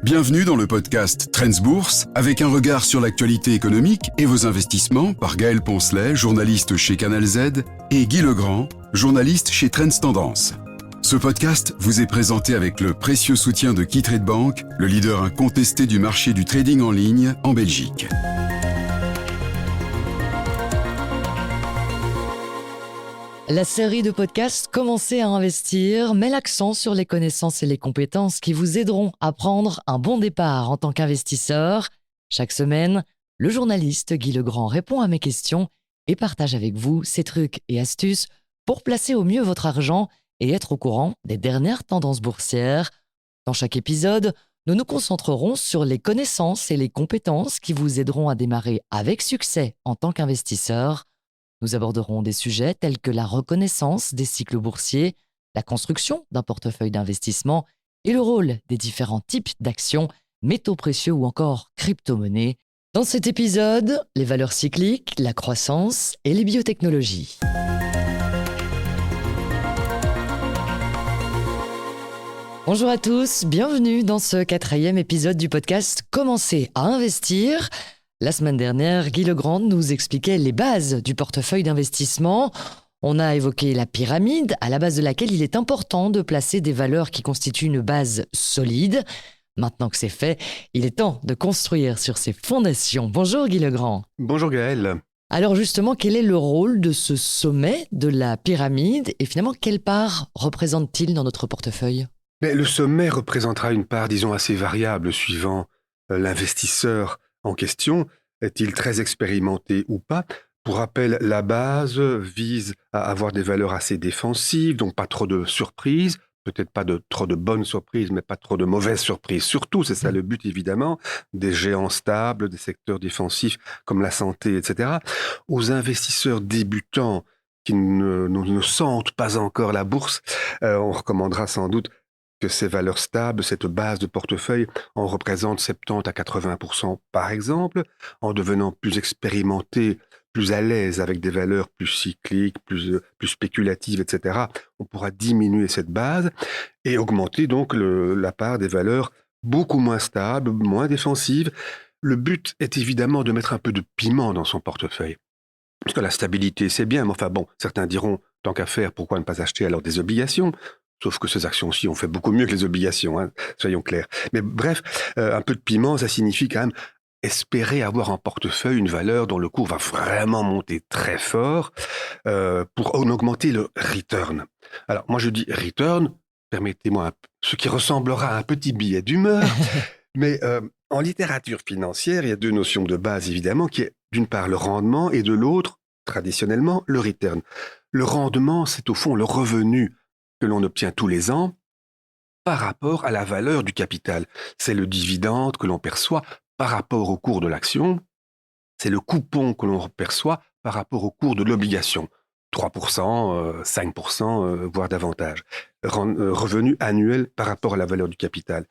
Bienvenue dans le podcast Trends Bourse, avec un regard sur l'actualité économique et vos investissements par Gaël Poncelet, journaliste chez Canal Z, et Guy Legrand, journaliste chez Trends Tendance. Ce podcast vous est présenté avec le précieux soutien de KeyTrade Bank, le leader incontesté du marché du trading en ligne en Belgique. La série de podcasts Commencez à investir met l'accent sur les connaissances et les compétences qui vous aideront à prendre un bon départ en tant qu'investisseur. Chaque semaine, le journaliste Guy Legrand répond à mes questions et partage avec vous ses trucs et astuces pour placer au mieux votre argent et être au courant des dernières tendances boursières. Dans chaque épisode, nous nous concentrerons sur les connaissances et les compétences qui vous aideront à démarrer avec succès en tant qu'investisseur. Nous aborderons des sujets tels que la reconnaissance des cycles boursiers, la construction d'un portefeuille d'investissement et le rôle des différents types d'actions, métaux précieux ou encore crypto-monnaies. Dans cet épisode, les valeurs cycliques, la croissance et les biotechnologies. Bonjour à tous, bienvenue dans ce 4e épisode du podcast Commencez à investir. La semaine dernière, Guy Legrand nous expliquait les bases du portefeuille d'investissement. On a évoqué la pyramide, à la base de laquelle il est important de placer des valeurs qui constituent une base solide. Maintenant que c'est fait, il est temps de construire sur ces fondations. Bonjour Guy Legrand. Bonjour Gaël. Alors justement, quel est le rôle de ce sommet de la pyramide et finalement, quelle part représente-t-il dans notre portefeuille ? Mais le sommet représentera une part, disons, assez variable suivant l'investisseur en question. Est-il très expérimenté ou pas ? Pour rappel, la base vise à avoir des valeurs assez défensives, donc pas trop de surprises, peut-être pas trop de bonnes surprises, mais pas trop de mauvaises surprises. Surtout, c'est ça le but évidemment, des géants stables, des secteurs défensifs comme la santé, etc. Aux investisseurs débutants qui ne sentent pas encore la bourse, on recommandera sans doute que ces valeurs stables, cette base de portefeuille, en représente 70 à 80% par exemple, en devenant plus expérimenté, plus à l'aise avec des valeurs plus cycliques, plus spéculatives, etc. On pourra diminuer cette base et augmenter donc la part des valeurs beaucoup moins stables, moins défensives. Le but est évidemment de mettre un peu de piment dans son portefeuille. Parce que la stabilité, c'est bien, mais enfin bon, certains diront, tant qu'à faire, pourquoi ne pas acheter alors des obligations ? Sauf que ces actions-ci ont fait beaucoup mieux que les obligations, hein, soyons clairs. Mais bref, un peu de piment, ça signifie quand même espérer avoir en portefeuille une valeur dont le cours va vraiment monter très fort pour en augmenter le return. Alors, moi je dis return, permettez-moi, ce qui ressemblera à un petit billet d'humeur, mais en littérature financière, il y a deux notions de base, évidemment, qui est d'une part le rendement et de l'autre, traditionnellement, le return. Le rendement, c'est au fond le revenu que l'on obtient tous les ans par rapport à la valeur du capital. C'est le dividende que l'on perçoit par rapport au cours de l'action. C'est le coupon que l'on perçoit par rapport au cours de l'obligation. 3%, 5%, voire davantage. Revenu annuel par rapport à la valeur du capital.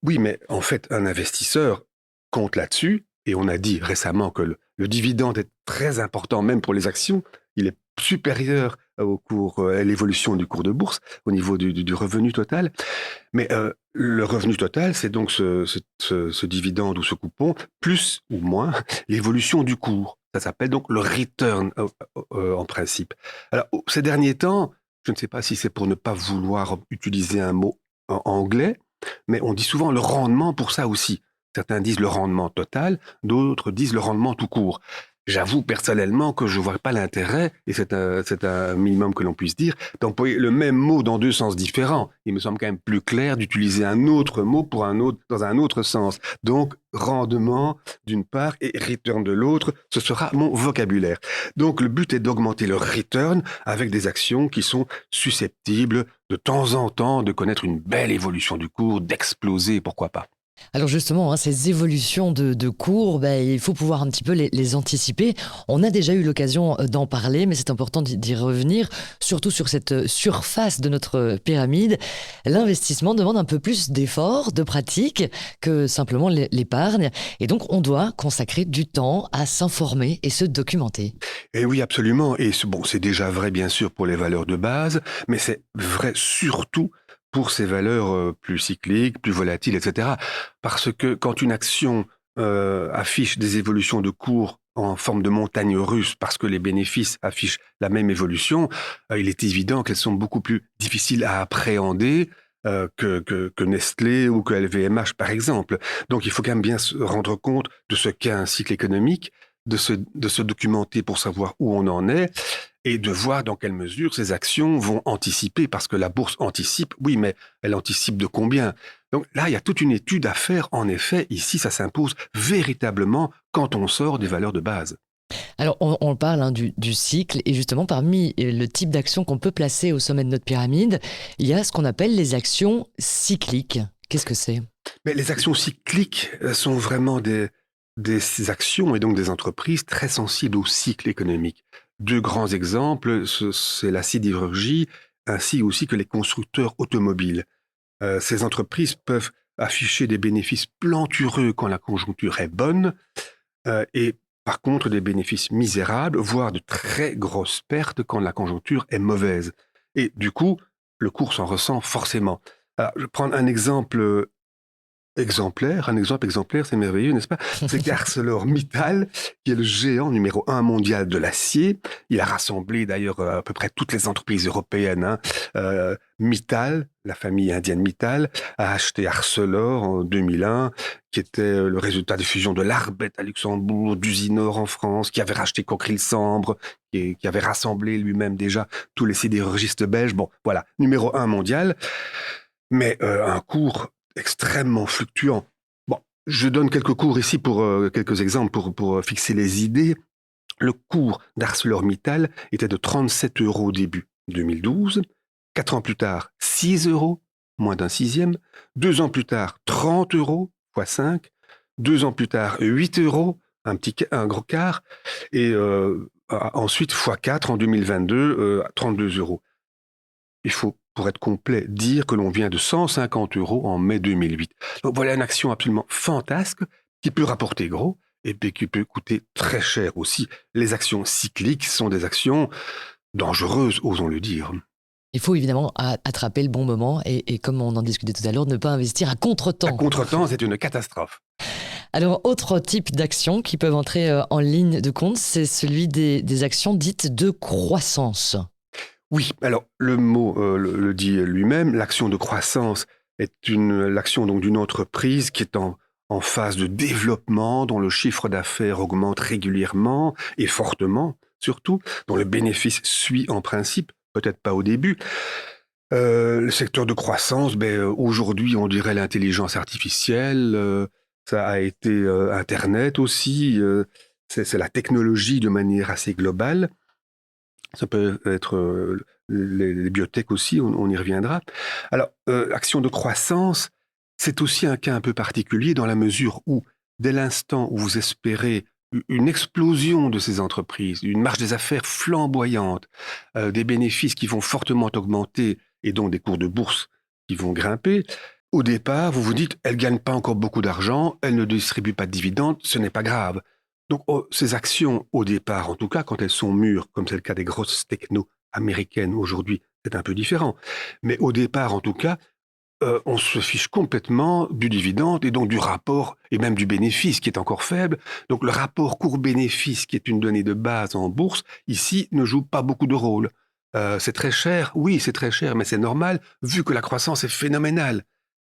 Oui, mais en fait, un investisseur compte là-dessus. Et on a dit récemment que le dividende est très important, même pour les actions. Il est supérieur à l'évolution du cours de bourse, au niveau du revenu total. Mais le revenu total, c'est donc ce dividende ou ce coupon, plus ou moins l'évolution du cours. Ça s'appelle donc le return en principe. Alors, ces derniers temps, je ne sais pas si c'est pour ne pas vouloir utiliser un mot en anglais, mais on dit souvent le rendement pour ça aussi. Certains disent le rendement total, d'autres disent le rendement tout court. J'avoue personnellement que je ne vois pas l'intérêt, et c'est un minimum que l'on puisse dire, d'employer le même mot dans deux sens différents. Il me semble quand même plus clair d'utiliser un autre mot dans un autre sens. Donc, rendement d'une part et return de l'autre, ce sera mon vocabulaire. Donc, le but est d'augmenter le return avec des actions qui sont susceptibles de temps en temps de connaître une belle évolution du cours, d'exploser, pourquoi pas. Alors justement, ces évolutions de cours, il faut pouvoir un petit peu les anticiper. On a déjà eu l'occasion d'en parler, mais c'est important d'y revenir, surtout sur cette surface de notre pyramide. L'investissement demande un peu plus d'efforts, de pratique que simplement l'épargne. Et donc, on doit consacrer du temps à s'informer et se documenter. Et oui, absolument. Et c'est déjà vrai, bien sûr, pour les valeurs de base, mais c'est vrai surtout pour ces valeurs plus cycliques, plus volatiles, etc. Parce que quand une action affiche des évolutions de cours en forme de montagne russe parce que les bénéfices affichent la même évolution, il est évident qu'elles sont beaucoup plus difficiles à appréhender que Nestlé ou que LVMH, par exemple. Donc, il faut quand même bien se rendre compte de ce qu'est un cycle économique, de se documenter pour savoir où on en est et de voir dans quelle mesure ces actions vont anticiper, parce que la bourse anticipe, oui, mais elle anticipe de combien? Donc là, il y a toute une étude à faire. En effet, ici, ça s'impose véritablement quand on sort des valeurs de base. Alors, on parle du cycle, et justement, parmi le type d'actions qu'on peut placer au sommet de notre pyramide, il y a ce qu'on appelle les actions cycliques. Qu'est-ce que c'est? Mais les actions cycliques sont vraiment des actions et donc des entreprises très sensibles au cycle économique. Deux grands exemples, c'est la sidérurgie ainsi aussi que les constructeurs automobiles. Ces entreprises peuvent afficher des bénéfices plantureux quand la conjoncture est bonne et par contre des bénéfices misérables, voire de très grosses pertes quand la conjoncture est mauvaise. Et du coup, le cours s'en ressent forcément. Alors, je vais prendre un exemple exemplaire, c'est merveilleux, n'est-ce pas? C'est ArcelorMittal, qui est le géant numéro 1 mondial de l'acier. Il a rassemblé d'ailleurs à peu près toutes les entreprises européennes, hein. Mittal, la famille indienne Mittal, a acheté Arcelor en 2001, qui était le résultat des fusions de l'Arbet à Luxembourg, d'Usinor en France, qui avait racheté Cockerill-Sambre, qui avait rassemblé lui-même déjà tous les sidérurgistes belges. Bon, voilà, numéro 1 mondial, mais un cours extrêmement fluctuant. Bon, je donne quelques cours ici quelques exemples pour fixer les idées. Le cours d'ArcelorMittal était de 37 € début 2012. 4 ans plus tard, 6 €, moins d'un sixième. 2 ans plus tard, 30 € fois 5. 2 ans plus tard, 8 €, un gros quart. Et ensuite, fois 4 en 2022, 32 €. Il faut, pour être complet, dire que l'on vient de 150 € en mai 2008. Donc voilà une action absolument fantasque qui peut rapporter gros et puis qui peut coûter très cher aussi. Les actions cycliques sont des actions dangereuses, osons le dire. Il faut évidemment attraper le bon moment et comme on en discutait tout à l'heure, ne pas investir à contre-temps. À contre-temps, c'est une catastrophe. Alors, autre type d'actions qui peuvent entrer en ligne de compte, c'est celui des actions dites de croissance. Oui, alors le mot le dit lui-même, l'action de croissance est l'action donc d'une entreprise qui est en phase de développement, dont le chiffre d'affaires augmente régulièrement et fortement, surtout, dont le bénéfice suit en principe, peut-être pas au début. Le secteur de croissance, aujourd'hui, on dirait l'intelligence artificielle, ça a été Internet aussi, c'est la technologie de manière assez globale. Ça peut être les biotech aussi, on y reviendra. Alors, action de croissance, c'est aussi un cas un peu particulier dans la mesure où, dès l'instant où vous espérez une explosion de ces entreprises, une marge des affaires flamboyante, des bénéfices qui vont fortement augmenter et donc des cours de bourse qui vont grimper, au départ, vous vous dites, elles ne gagnent pas encore beaucoup d'argent, elles ne distribuent pas de dividendes, ce n'est pas grave. Donc, ces actions, au départ, en tout cas, quand elles sont mûres, comme c'est le cas des grosses techno américaines aujourd'hui, c'est un peu différent. Mais au départ, en tout cas, on se fiche complètement du dividende et donc du rapport et même du bénéfice qui est encore faible. Donc, le rapport cours-bénéfice, qui est une donnée de base en bourse, ici, ne joue pas beaucoup de rôle. C'est très cher, oui, c'est très cher, mais c'est normal, vu que la croissance est phénoménale.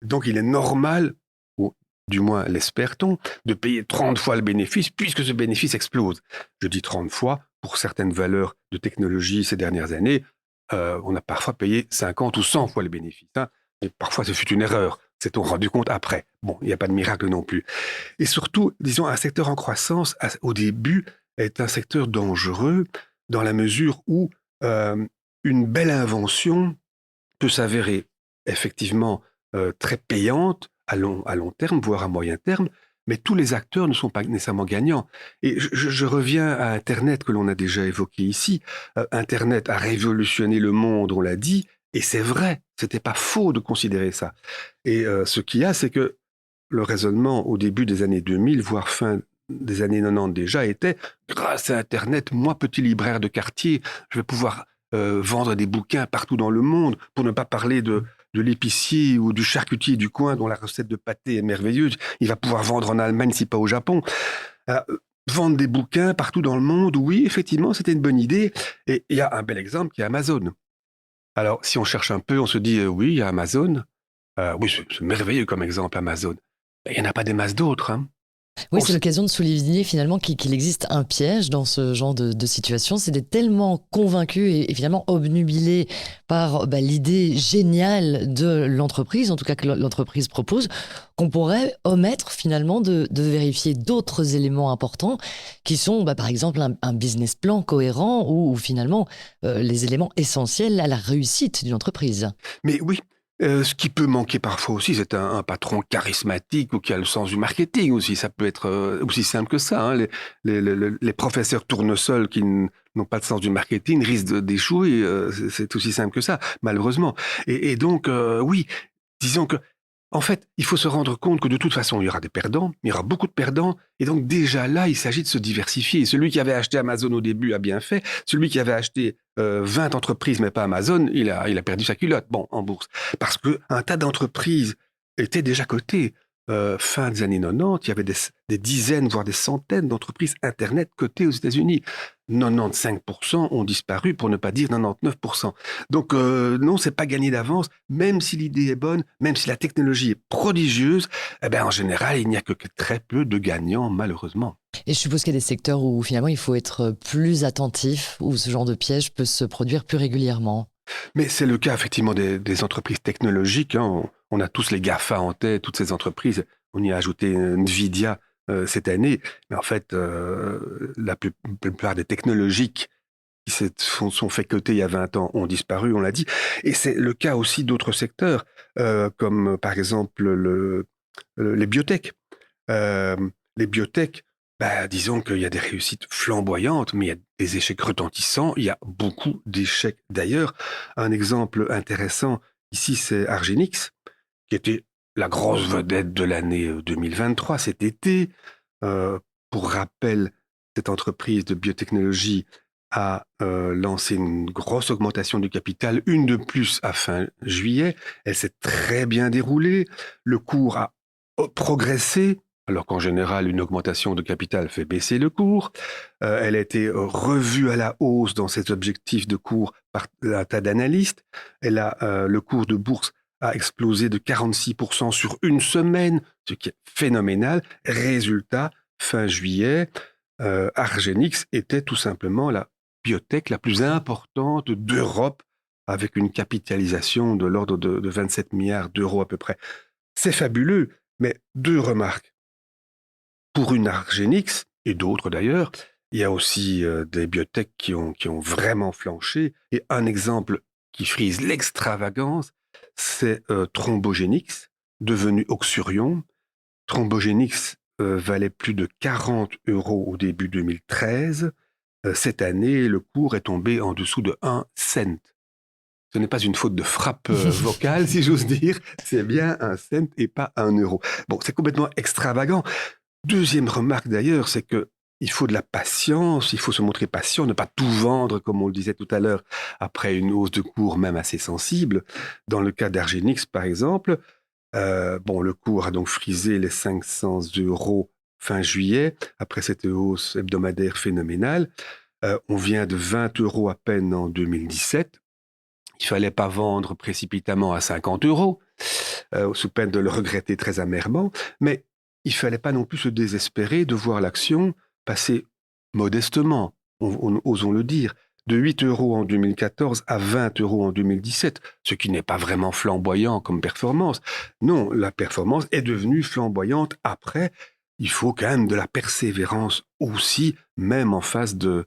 Donc, il est normal, ou du moins l'espère-t-on, de payer 30 fois le bénéfice puisque ce bénéfice explose. Je dis 30 fois, pour certaines valeurs de technologie ces dernières années, on a parfois payé 50 ou 100 fois le bénéfice. Hein, et parfois, ce fut une erreur. C'est-on rendu compte après. Bon, il n'y a pas de miracle non plus. Et surtout, disons, un secteur en croissance, au début, est un secteur dangereux dans la mesure où une belle invention peut s'avérer effectivement très payante à long terme, voire à moyen terme, mais tous les acteurs ne sont pas nécessairement gagnants. Et je reviens à Internet que l'on a déjà évoqué ici. Internet a révolutionné le monde, on l'a dit, et c'est vrai, c'était pas faux de considérer ça. Et ce qu'il y a, c'est que le raisonnement au début des années 2000, voire fin des années 90 déjà, était grâce à Internet, moi, petit libraire de quartier, je vais pouvoir vendre des bouquins partout dans le monde, pour ne pas parler de de l'épicier ou du charcutier du coin dont la recette de pâté est merveilleuse. Il va pouvoir vendre en Allemagne, si pas au Japon. Euh, Vendre des bouquins partout dans le monde, oui, effectivement, c'était une bonne idée. Et il y a un bel exemple qui est Amazon. Alors, si on cherche un peu, on se dit, oui, il y a Amazon. Oui, c'est merveilleux comme exemple, Amazon. Il n'y en a pas des masses d'autres, hein. Oui, c'est l'occasion de souligner finalement qu'il existe un piège dans ce genre de situation. C'est d'être tellement convaincu et finalement obnubilé par l'idée géniale de l'entreprise, en tout cas que l'entreprise propose, qu'on pourrait omettre finalement de vérifier d'autres éléments importants qui sont par exemple un business plan cohérent ou finalement les éléments essentiels à la réussite d'une entreprise. Mais oui, ce qui peut manquer parfois aussi, c'est un patron charismatique ou qui a le sens du marketing aussi. Ça peut être aussi simple que ça, hein. Les professeurs tournesols qui n'ont pas de sens du marketing risquent d'échouer. C'est aussi simple que ça, malheureusement. Et donc, oui, disons que en fait, il faut se rendre compte que de toute façon, il y aura des perdants, il y aura beaucoup de perdants, et donc déjà là, il s'agit de se diversifier. Celui qui avait acheté Amazon au début a bien fait, celui qui avait acheté 20 entreprises, mais pas Amazon, il a perdu sa culotte, bon, en bourse. Parce qu'un tas d'entreprises étaient déjà cotées. Fin des années 90, il y avait des dizaines, voire des centaines d'entreprises Internet cotées aux États-Unis. 95% ont disparu, pour ne pas dire 99%. Donc non, c'est pas gagné d'avance, même si l'idée est bonne, même si la technologie est prodigieuse, en général, il n'y a que très peu de gagnants, malheureusement. Et je suppose qu'il y a des secteurs où finalement il faut être plus attentif, où ce genre de piège peut se produire plus régulièrement. Mais c'est le cas effectivement des entreprises technologiques, hein. On a tous les GAFA en tête, toutes ces entreprises. On y a ajouté Nvidia cette année. Mais en fait, la plupart des technologiques qui sont fait coter il y a 20 ans ont disparu, on l'a dit. Et c'est le cas aussi d'autres secteurs, comme par exemple les biotech. Euh, les biotech, disons qu'il y a des réussites flamboyantes, mais il y a des échecs retentissants. Il y a beaucoup d'échecs d'ailleurs. Un exemple intéressant ici, c'est Argenix, qui était la grosse vedette de l'année 2023, cet été. Pour rappel, cette entreprise de biotechnologie a lancé une grosse augmentation du capital, une de plus à fin juillet. Elle s'est très bien déroulée. Le cours a progressé, alors qu'en général, une augmentation de capital fait baisser le cours. Elle a été revue à la hausse dans ses objectifs de cours par un tas d'analystes. Le cours de bourse a explosé de 46% sur une semaine, ce qui est phénoménal. Résultat, fin juillet, Argenix était tout simplement la biotech la plus importante d'Europe, avec une capitalisation de l'ordre de 27 milliards d'euros à peu près. C'est fabuleux, mais deux remarques. Pour une Argenix, et d'autres d'ailleurs, il y a aussi des biotech qui ont vraiment flanché. Et un exemple qui frise l'extravagance, c'est Thrombogenics, devenu Oxurion. Thrombogenics valait plus de 40 euros au début 2013. Cette année, le cours est tombé en dessous de 1 cent. Ce n'est pas une faute de frappe vocale, si j'ose dire. C'est bien 1 cent et pas 1 euro. Bon, c'est complètement extravagant. Deuxième remarque d'ailleurs, c'est que il faut de la patience, il faut se montrer patient, ne pas tout vendre, comme on le disait tout à l'heure, après une hausse de cours même assez sensible. Dans le cas d'Argenix, par exemple, le cours a donc frisé les 500 euros fin juillet, après cette hausse hebdomadaire phénoménale. On vient de 20 euros à peine en 2017. Il ne fallait pas vendre précipitamment à 50 euros, sous peine de le regretter très amèrement, mais il ne fallait pas non plus se désespérer de voir l'action passer modestement, osons le dire, de 8 euros en 2014 à 20 euros en 2017, ce qui n'est pas vraiment flamboyant comme performance. Non, la performance est devenue flamboyante après. Il faut quand même de la persévérance aussi, même en face de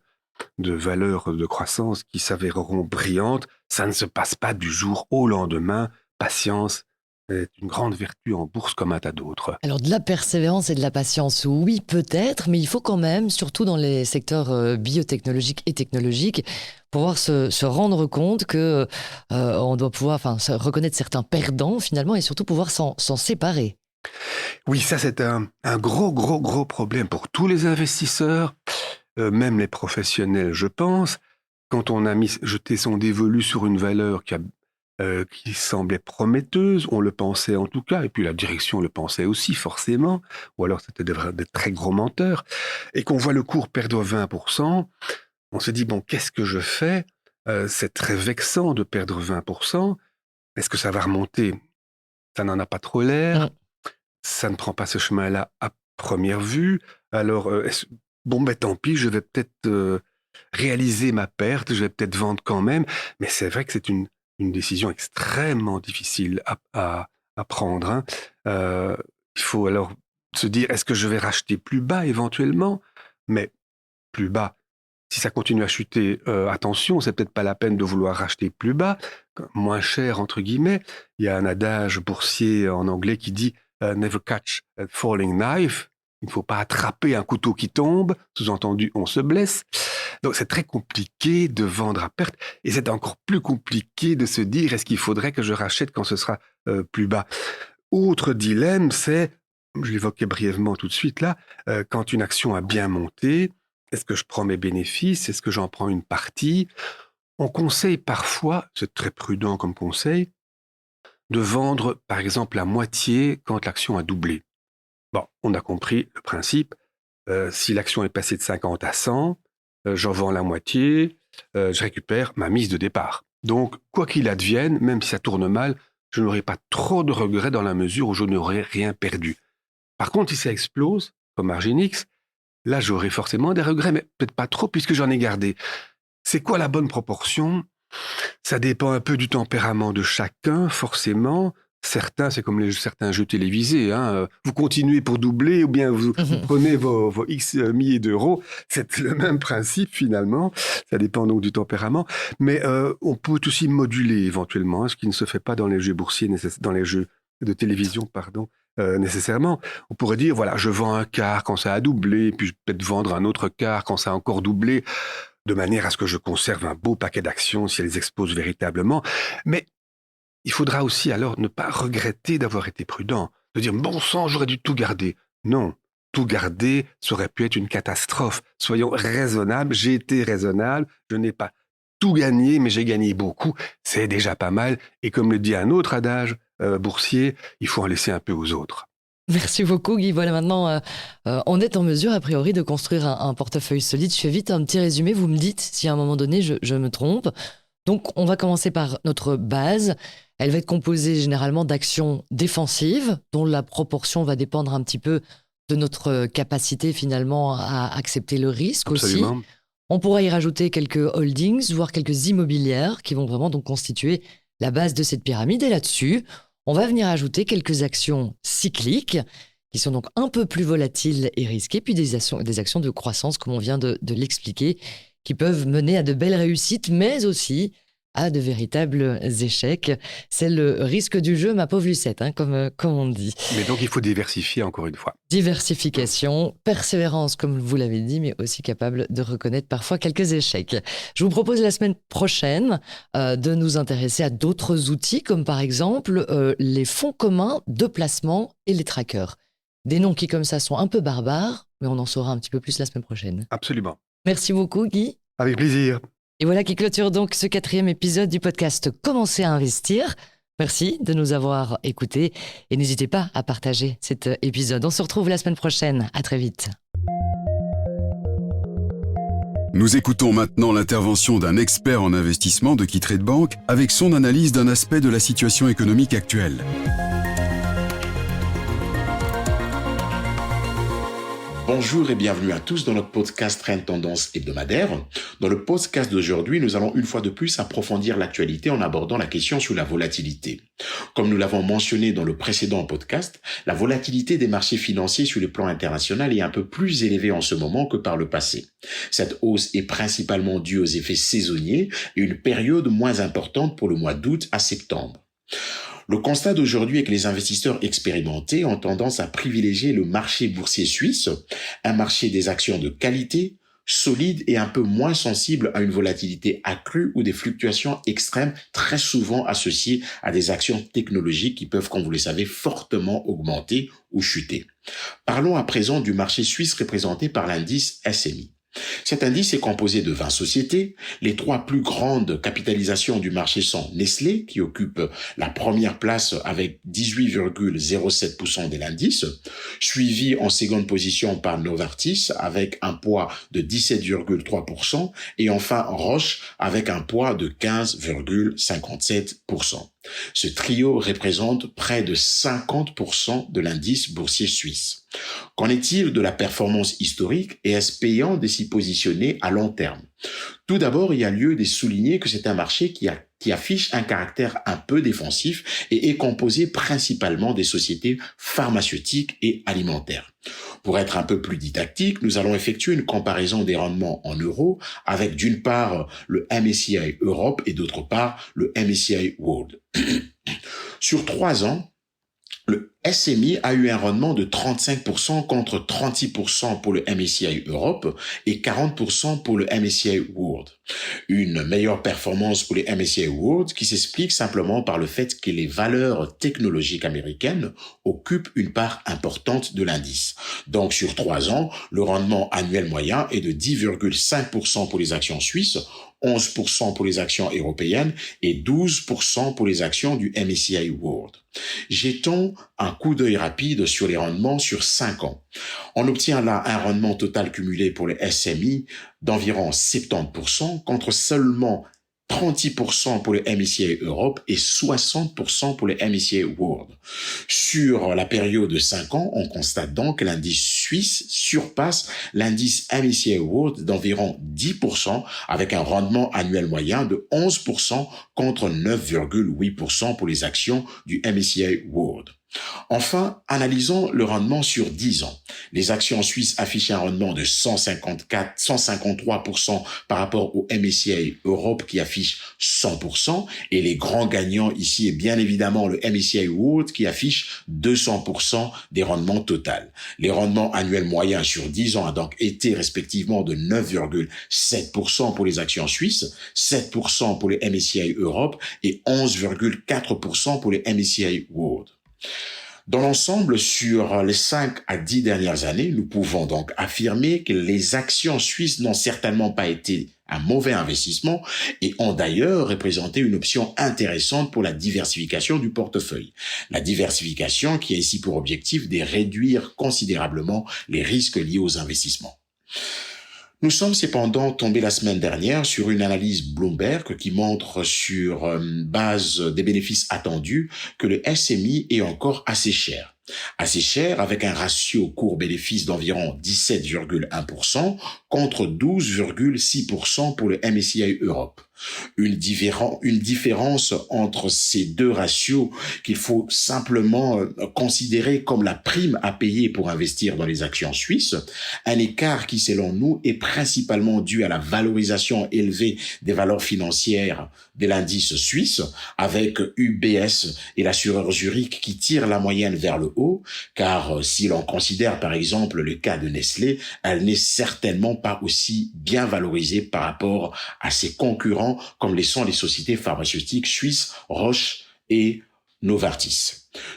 valeurs de croissance qui s'avéreront brillantes. Ça ne se passe pas du jour au lendemain. Patience est une grande vertu en bourse comme un tas d'autres. Alors de la persévérance et de la patience, oui peut-être, mais il faut quand même, surtout dans les secteurs biotechnologiques et technologiques, pouvoir se rendre compte que on doit pouvoir reconnaître certains perdants finalement et surtout pouvoir s'en séparer. Oui, ça c'est un gros problème pour tous les investisseurs, même les professionnels, je pense. Quand on a jeté son dévolu sur une valeur qui a qui semblait prometteuse, on le pensait en tout cas, et puis la direction le pensait aussi forcément, ou alors c'était des très gros menteurs, et qu'on voit le cours perdre 20%, on se dit, bon, qu'est-ce que je fais? C'est très vexant de perdre 20%. Est-ce que ça va remonter? Ça n'en a pas trop l'air. Mm. Ça ne prend pas ce chemin-là à première vue. Alors, bon, ben tant pis, je vais peut-être réaliser ma perte, je vais peut-être vendre quand même. Mais c'est vrai que c'est une décision extrêmement difficile à prendre, hein. Euh, il faut alors se dire, est-ce que je vais racheter plus bas éventuellement? Mais plus bas. Si ça continue à chuter, attention, c'est peut-être pas la peine de vouloir racheter plus bas, moins cher entre guillemets. Il y a un adage boursier en anglais qui dit Never catch a falling knife. Il ne faut pas attraper un couteau qui tombe, sous-entendu on se blesse. Donc c'est très compliqué de vendre à perte et c'est encore plus compliqué de se dire est-ce qu'il faudrait que je rachète quand ce sera plus bas. Autre dilemme, c'est, je l'évoquais brièvement tout de suite là, quand une action a bien monté, est-ce que je prends mes bénéfices? Est-ce que j'en prends une partie? On conseille parfois, c'est très prudent comme conseil, de vendre par exemple la moitié quand l'action a doublé. Bon, on a compris le principe. Si l'action est passée de 50 à 100, j'en vends la moitié, je récupère ma mise de départ. Donc, quoi qu'il advienne, même si ça tourne mal, je n'aurai pas trop de regrets dans la mesure où je n'aurai rien perdu. Par contre, si ça explose, comme Argenix, là, j'aurai forcément des regrets, mais peut-être pas trop puisque j'en ai gardé. C'est quoi la bonne proportion? Ça dépend un peu du tempérament de chacun, forcément. Certains, c'est comme certains jeux télévisés, hein. Vous continuez pour doubler ou bien vous prenez vos X milliers d'euros. C'est le même principe finalement. Ça dépend donc du tempérament. Mais on peut aussi moduler éventuellement, hein, ce qui ne se fait pas dans les jeux boursiers, dans les jeux de télévision, pardon, nécessairement. On pourrait dire, voilà, je vends un quart quand ça a doublé, puis je peux peut-être vendre un autre quart quand ça a encore doublé, de manière à ce que je conserve un beau paquet d'actions si elles explosent véritablement. Mais il faudra aussi alors ne pas regretter d'avoir été prudent, de dire bon sang, j'aurais dû tout garder. Non, tout garder, ça aurait pu être une catastrophe. Soyons raisonnables, j'ai été raisonnable, je n'ai pas tout gagné, mais j'ai gagné beaucoup, c'est déjà pas mal. Et comme le dit un autre adage boursier, il faut en laisser un peu aux autres. Merci beaucoup, Guy. Voilà, maintenant, on est en mesure, a priori, de construire un portefeuille solide. Je fais vite un petit résumé. Vous me dites si à un moment donné, je me trompe. Donc, on va commencer par notre base. Elle va être composée généralement d'actions défensives, dont la proportion va dépendre un petit peu de notre capacité finalement à accepter le risque. Absolument. Aussi. On pourra y rajouter quelques holdings, voire quelques immobilières qui vont vraiment donc constituer la base de cette pyramide. Et là-dessus, on va venir ajouter quelques actions cycliques qui sont donc un peu plus volatiles et risquées, puis des actions de croissance, comme on vient de l'expliquer, qui peuvent mener à de belles réussites, mais aussi à de véritables échecs. C'est le risque du jeu, ma pauvre Lucette, hein, comme on dit. Mais donc, il faut diversifier encore une fois. Diversification, persévérance, comme vous l'avez dit, mais aussi capable de reconnaître parfois quelques échecs. Je vous propose la semaine prochaine de nous intéresser à d'autres outils, comme par exemple les fonds communs de placement et les trackers. Des noms qui, comme ça, sont un peu barbares, mais on en saura un petit peu plus la semaine prochaine. Absolument. Merci beaucoup, Guy. Avec plaisir. Et voilà qui clôture donc ce 4e épisode du podcast Commencer à investir. Merci de nous avoir écoutés et n'hésitez pas à partager cet épisode. On se retrouve la semaine prochaine. À très vite. Nous écoutons maintenant l'intervention d'un expert en investissement de Keytrade Bank avec son analyse d'un aspect de la situation économique actuelle. Bonjour et bienvenue à tous dans notre podcast Trend Tendance hebdomadaire. Dans le podcast d'aujourd'hui, nous allons une fois de plus approfondir l'actualité en abordant la question sur la volatilité. Comme nous l'avons mentionné dans le précédent podcast, la volatilité des marchés financiers sur le plan international est un peu plus élevée en ce moment que par le passé. Cette hausse est principalement due aux effets saisonniers et une période moins importante pour le mois d'août à septembre. Le constat d'aujourd'hui est que les investisseurs expérimentés ont tendance à privilégier le marché boursier suisse, un marché des actions de qualité, solide et un peu moins sensible à une volatilité accrue ou des fluctuations extrêmes très souvent associées à des actions technologiques qui peuvent, comme vous le savez, fortement augmenter ou chuter. Parlons à présent du marché suisse représenté par l'indice SMI. Cet indice est composé de 20 sociétés. Les 3 plus grandes capitalisations du marché sont Nestlé, qui occupe la première place avec 18,07% de l'indice, suivi en seconde position par Novartis avec un poids de 17,3% et enfin Roche avec un poids de 15,57%. Ce trio représente près de 50% de l'indice boursier suisse. Qu'en est-il de la performance historique et est-ce payant de s'y positionner à long terme? Tout d'abord, il y a lieu de souligner que c'est un marché qui affiche un caractère un peu défensif et est composé principalement des sociétés pharmaceutiques et alimentaires. Pour être un peu plus didactique, nous allons effectuer une comparaison des rendements en euros avec d'une part le MSCI Europe et d'autre part le MSCI World. Sur 3 ans, le SMI a eu un rendement de 35% contre 36% pour le MSCI Europe et 40% pour le MSCI World. Une meilleure performance pour les MSCI World qui s'explique simplement par le fait que les valeurs technologiques américaines occupent une part importante de l'indice. Donc sur 3 ans, le rendement annuel moyen est de 10,5% pour les actions suisses, 11% pour les actions européennes et 12% pour les actions du MSCI World. Jetons un coup d'œil rapide sur les rendements sur 5 ans. On obtient là un rendement total cumulé pour le SMI d'environ 70% contre seulement 36% pour le MSCI Europe et 60% pour le MSCI World. Sur la période de 5 ans, on constate donc que l'indice suisse surpasse l'indice MSCI World d'environ 10% avec un rendement annuel moyen de 11% contre 9,8% pour les actions du MSCI World. Enfin, analysons le rendement sur 10 ans. Les actions suisses affichent un rendement de 153% par rapport au MSCI Europe qui affiche 100% et les grands gagnants ici est bien évidemment le MSCI World qui affiche 200% des rendements totaux. Les rendements annuels moyens sur 10 ans a donc été respectivement de 9,7% pour les actions suisses, 7% pour les MSCI Europe et 11,4% pour les MSCI World. Dans l'ensemble, sur les 5 à 10 dernières années, nous pouvons donc affirmer que les actions suisses n'ont certainement pas été un mauvais investissement et ont d'ailleurs représenté une option intéressante pour la diversification du portefeuille. La diversification qui a ici pour objectif de réduire considérablement les risques liés aux investissements. Nous sommes cependant tombés la semaine dernière sur une analyse Bloomberg qui montre sur base des bénéfices attendus que le SMI est encore assez cher. Assez cher avec un ratio cours-bénéfice d'environ 17,1% contre 12,6% pour le MSCI Europe. Une différence entre ces deux ratios qu'il faut simplement considérer comme la prime à payer pour investir dans les actions suisses, un écart qui selon nous est principalement dû à la valorisation élevée des valeurs financières de l'indice suisse avec UBS et l'assureur Zurich qui tirent la moyenne vers le haut, car si l'on considère par exemple le cas de Nestlé, elle n'est certainement pas aussi bien valorisée par rapport à ses concurrents comme les sont les sociétés pharmaceutiques suisses Roche et Novartis.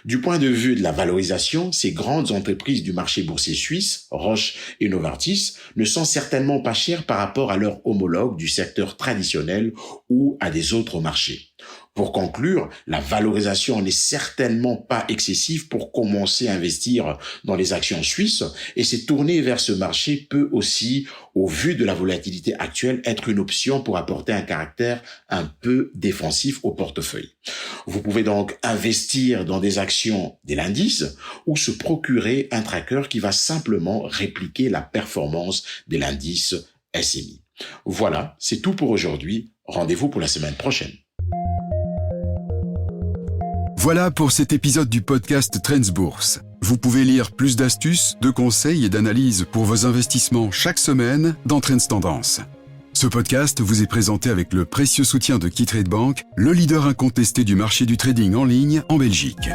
Du point de vue de la valorisation, ces grandes entreprises du marché boursier suisse, Roche et Novartis, ne sont certainement pas chères par rapport à leurs homologues du secteur traditionnel ou à des autres marchés. Pour conclure, la valorisation n'est certainement pas excessive pour commencer à investir dans les actions suisses et se tourner vers ce marché peut aussi, au vu de la volatilité actuelle, être une option pour apporter un caractère un peu défensif au portefeuille. Vous pouvez donc investir dans des actions de l'indice ou se procurer un tracker qui va simplement répliquer la performance de l'indice SMI. Voilà, c'est tout pour aujourd'hui. Rendez-vous pour la semaine prochaine. Voilà pour cet épisode du podcast Trends Bourse. Vous pouvez lire plus d'astuces, de conseils et d'analyses pour vos investissements chaque semaine dans Trends Tendance. Ce podcast vous est présenté avec le précieux soutien de KeyTrade Bank, le leader incontesté du marché du trading en ligne en Belgique.